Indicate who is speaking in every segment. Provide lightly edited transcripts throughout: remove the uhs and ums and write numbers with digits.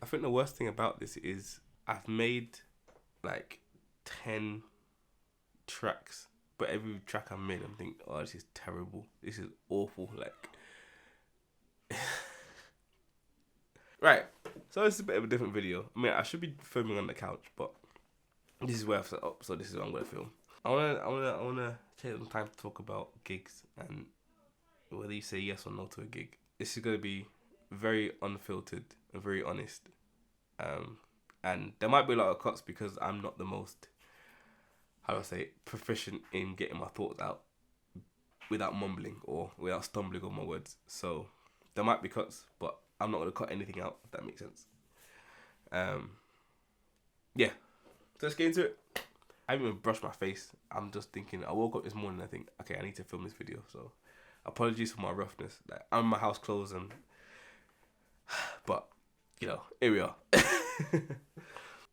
Speaker 1: I think the worst thing about this is I've made like 10 tracks, but every track I made, I'm thinking, oh, this is terrible. This is awful. Like, right. So it's a bit of a different video. I mean, I should be filming on the couch, but this is where I've set up. So this is what I'm gonna film. I wanna take some time to talk about gigs and whether you say yes or no to a gig. This is gonna be very unfiltered and very honest. And there might be a lot of cuts because I'm not the most, how do I say, proficient in getting my thoughts out without mumbling or without stumbling on my words. So there might be cuts, but I'm not gonna cut anything out, if that makes sense. Yeah. So let's get into it. I haven't even brushed my face. I'm just thinking, I woke up this morning and I think, okay, I need to film this video. So apologies for my roughness. Like, I'm in my house clothes but here we are.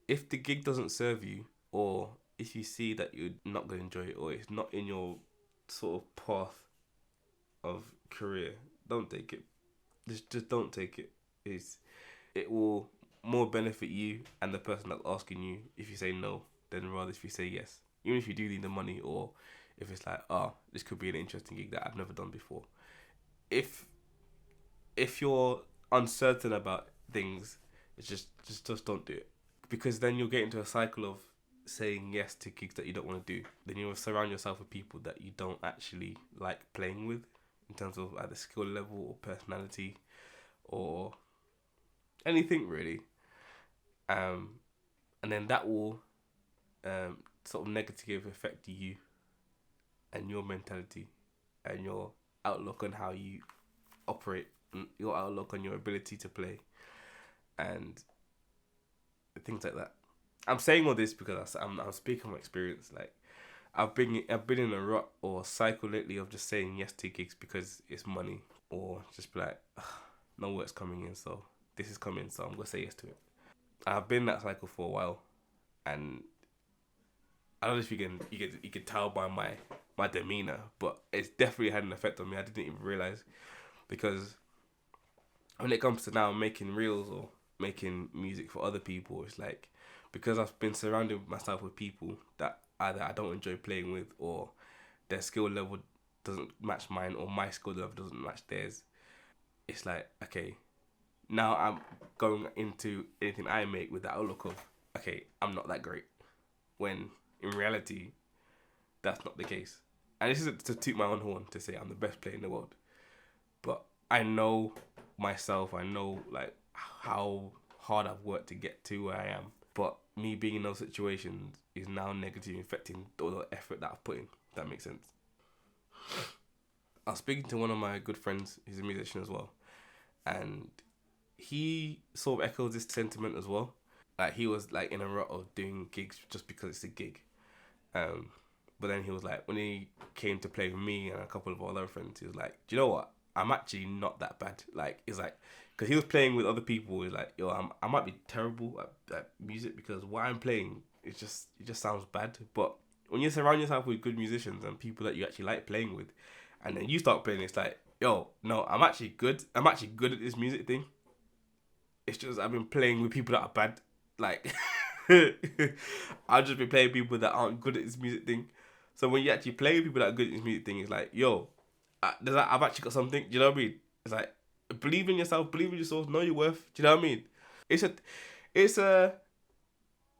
Speaker 1: If the gig doesn't serve you, or if you see that you're not going to enjoy it, or it's not in your sort of path of career, don't take it. Just don't take it. It will more benefit you and the person that's asking you if you say no than rather if you say yes. Even if you do need the money, or if it's like, oh, this could be an interesting gig that I've never done before. If you're uncertain about things, it's just don't do it, because then you'll get into a cycle of saying yes to gigs that you don't want to do. Then you'll surround yourself with people that you don't actually like playing with in terms of either skill level or personality or anything really. And then that will sort of negatively affect you and your mentality and your outlook on how you operate, and your outlook on your ability to play and things like that. I'm saying all this because I'm speaking from experience. Like, I've been in a rut or cycle lately of just saying yes to gigs because it's money, or just be like, no work's coming in, so this is coming, so I'm gonna say yes to it. I've been in that cycle for a while, and I don't know if you can tell by my demeanor, but it's definitely had an effect on me. I didn't even realize, because when it comes to now making reels or making music for other people, it's like, because I've been surrounded myself with people that either I don't enjoy playing with, or their skill level doesn't match mine, or my skill level doesn't match theirs. It's like, okay, now I'm going into anything I make with the outlook of, okay, I'm not that great, when in reality that's not the case. And this isn't to toot my own horn to say I'm the best player in the world, but I know myself. I know like how hard I've worked to get to where I am. But me being in those situations is now negatively affecting all the effort that I've put in. If that makes sense. I was speaking to one of my good friends. He's a musician as well, and he sort of echoes this sentiment as well. Like, he was like in a rut of doing gigs just because it's a gig. But then he was like, when he came to play with me and a couple of our other friends, he was like, do you know what? I'm actually not that bad. Like, it's like, because he was playing with other people, he's like, yo, I might be terrible at music because what I'm playing, it just sounds bad. But when you surround yourself with good musicians and people that you actually like playing with, and then you start playing, it's like, yo, no, I'm actually good. I'm actually good at this music thing. It's just I've been playing with people that are bad. Like, I'll just be playing people that aren't good at this music thing. So when you actually play with people that are good at this music thing, it's like, yo, I've actually got something. Do you know what I mean? It's like, believe in yourself, believe in yourself, know your worth. Do you know what I mean? It's a,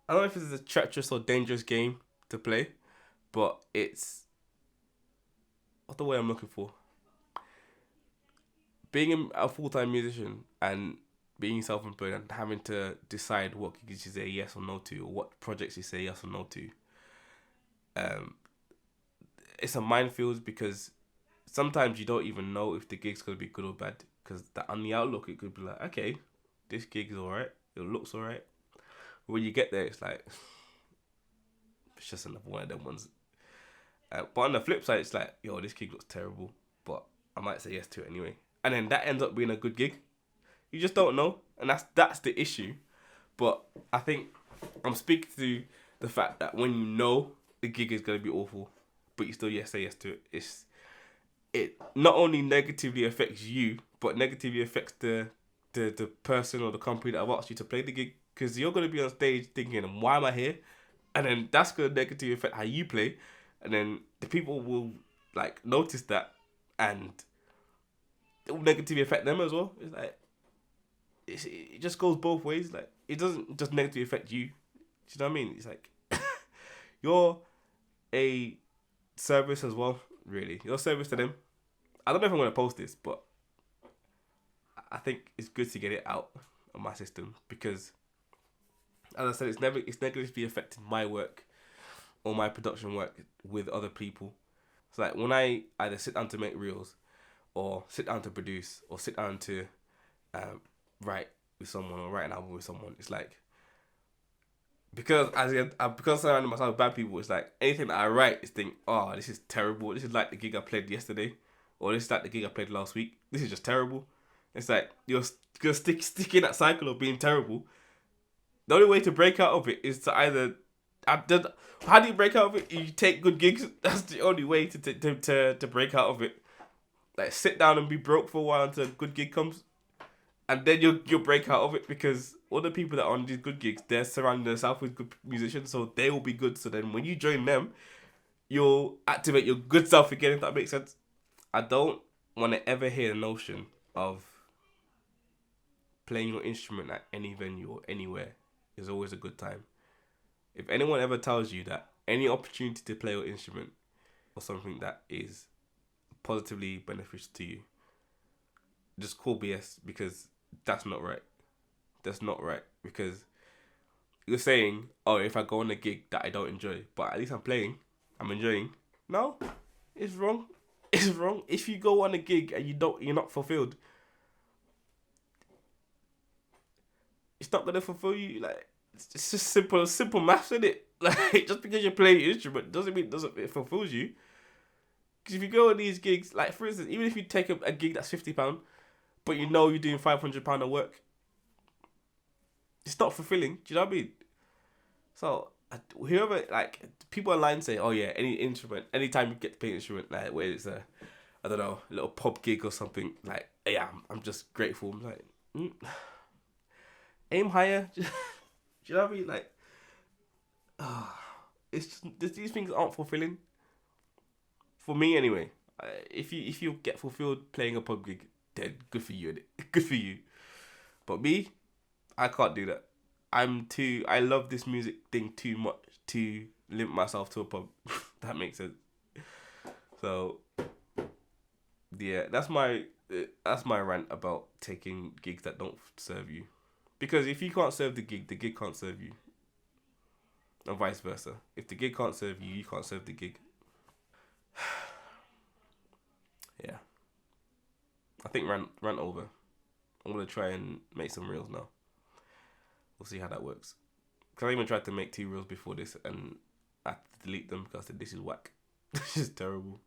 Speaker 1: I don't know if it's a treacherous or dangerous game to play, but it's, what's the word I'm looking for? Being a full-time musician and being self-employed and having to decide what gigs you say yes or no to, or what projects you say yes or no to, it's a minefield, because sometimes you don't even know if the gig's going to be good or bad, because on the outlook it could be like, okay, this gig is alright, it looks alright. When you get there, it's like, it's just another one of them ones. But on the flip side, it's like, yo, this gig looks terrible, but I might say yes to it anyway. And then that ends up being a good gig. You just don't know, and that's the issue. But I think I'm speaking to the fact that when you know the gig is going to be awful, but you still say yes to it, it not only negatively affects you, but negatively affects the the person or the company that have asked you to play the gig, because you're gonna be on stage thinking, why am I here? And then that's gonna negatively affect how you play, and then the people will like notice that, and it will negatively affect them as well. It's like it just goes both ways. Like it doesn't just negatively affect you. Do you know what I mean? It's like you're a service as well. Really, you're a service to them. I don't know if I'm gonna post this, but I think it's good to get it out of my system because, as I said, it's negatively affecting my work or my production work with other people. It's like when I either sit down to make reels, or sit down to produce, or sit down to write with someone or write an album with someone. It's like because because I surround myself with bad people. It's like anything that I write is think, oh, this is terrible. This is like the gig I played yesterday, or this is like the gig I played last week. This is just terrible. It's like you're gonna stick in that cycle of being terrible. The only way to break out of it is to either how do you break out of it? You take good gigs. That's the only way to break out of it. Like sit down and be broke for a while until a good gig comes, and then you'll break out of it because all the people that are on these good gigs, they're surrounding themselves with good musicians, so they will be good. So then when you join them, you'll activate your good self again. If that makes sense. I don't want to ever hear the notion of playing your instrument at any venue or anywhere is always a good time. If anyone ever tells you that any opportunity to play your instrument or something that is positively beneficial to you, just call BS because that's not right. That's not right because you're saying, oh, if I go on a gig that I don't enjoy, but at least I'm enjoying. No, it's wrong. It's wrong. If you go on a gig and you're not fulfilled, it's not gonna fulfill you. Like it's just simple maths, isn't it? Like just because you play your instrument doesn't mean it fulfills you. Because if you go on these gigs, like for instance, even if you take a gig that's £50, but you know you're doing £500 of work, it's not fulfilling. Do you know what I mean? So whoever like people online say, oh yeah, any instrument, anytime you get to play an instrument, like where it's a, I don't know, a little pub gig or something, like yeah, I'm just grateful. I'm like, aim higher. Do you know what I mean? Like, it's just these things aren't fulfilling. For me, anyway. If you get fulfilled playing a pub gig, then good for you, innit? Good for you. But me, I can't do that. I love this music thing too much to limit myself to a pub. That makes sense. So, yeah, that's my rant about taking gigs that don't serve you. Because if you can't serve the gig can't serve you. And vice versa. If the gig can't serve you, you can't serve the gig. Yeah. I think rant over. I'm going to try and make some reels now. We'll see how that works. Because I even tried to make 2 reels before this and I had to delete them because I said this is whack. This is terrible.